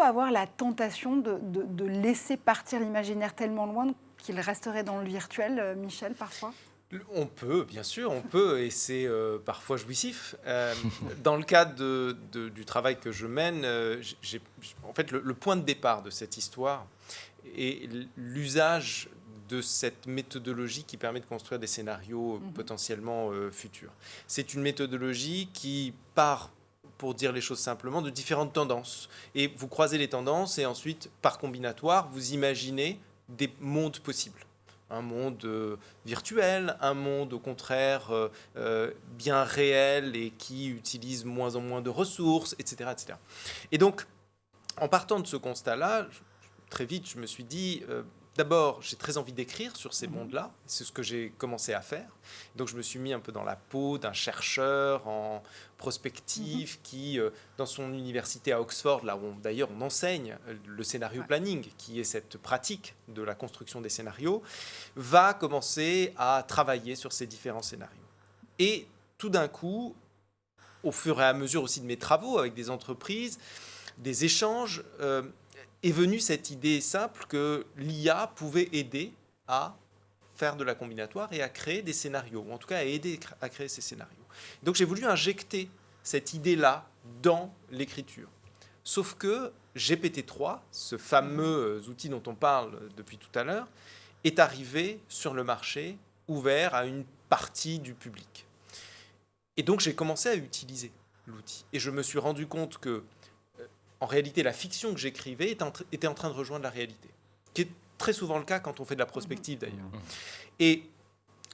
parfois avoir la tentation de laisser partir l'imaginaire tellement loin qu'il resterait dans le virtuel, Michel, parfois? On peut, bien sûr, on peut, et c'est parfois jouissif. Dans le cadre du travail que je mène, en fait, le point de départ de cette histoire est l'usage de cette méthodologie qui permet de construire des scénarios potentiellement futurs. C'est une méthodologie qui part, pour dire les choses simplement, de différentes tendances. Et vous croisez les tendances et ensuite, par combinatoire, vous imaginez des mondes possibles. Un monde virtuel, un monde au contraire bien réel et qui utilise moins en moins de ressources, etc., etc. Et donc, en partant de ce constat-là, très vite, je me suis dit, d'abord, j'ai très envie d'écrire sur ces mondes-là. C'est ce que j'ai commencé à faire. Donc, je me suis mis un peu dans la peau d'un chercheur en prospective qui, dans son université à Oxford, là où d'ailleurs on enseigne le scénario planning, qui est cette pratique de la construction des scénarios, va commencer à travailler sur ces différents scénarios. Et tout d'un coup, au fur et à mesure aussi de mes travaux avec des entreprises, des échanges, est venue cette idée simple que l'IA pouvait aider à faire de la combinatoire et à créer des scénarios, ou en tout cas à aider à créer ces scénarios. Donc j'ai voulu injecter cette idée-là dans l'écriture. Sauf que GPT-3, ce fameux outil dont on parle depuis tout à l'heure, est arrivé sur le marché, ouvert à une partie du public. Et donc j'ai commencé à utiliser l'outil. Et je me suis rendu compte que en réalité, la fiction que j'écrivais était en train de rejoindre la réalité, qui est très souvent le cas quand on fait de la prospective d'ailleurs. Et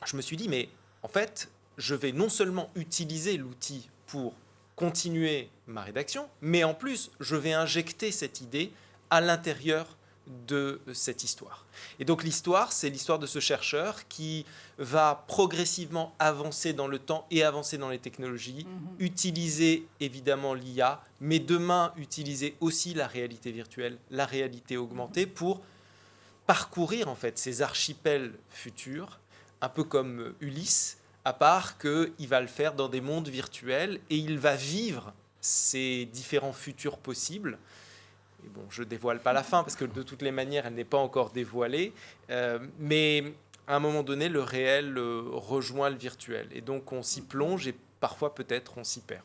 je me suis dit, mais en fait, je vais non seulement utiliser l'outil pour continuer ma rédaction, mais en plus, je vais injecter cette idée à l'intérieur de cette histoire. Et donc l'histoire, c'est l'histoire de ce chercheur qui va progressivement avancer dans le temps et avancer dans les technologies, utiliser évidemment l'IA, mais demain utiliser aussi la réalité virtuelle, la réalité augmentée pour parcourir en fait ces archipels futurs, un peu comme Ulysse, à part qu'il va le faire dans des mondes virtuels et il va vivre ces différents futurs possibles. Et bon, je ne dévoile pas la fin parce que de toutes les manières, elle n'est pas encore dévoilée. Mais à un moment donné, le réel rejoint le virtuel. Et donc, on s'y plonge et parfois, peut-être, on s'y perd.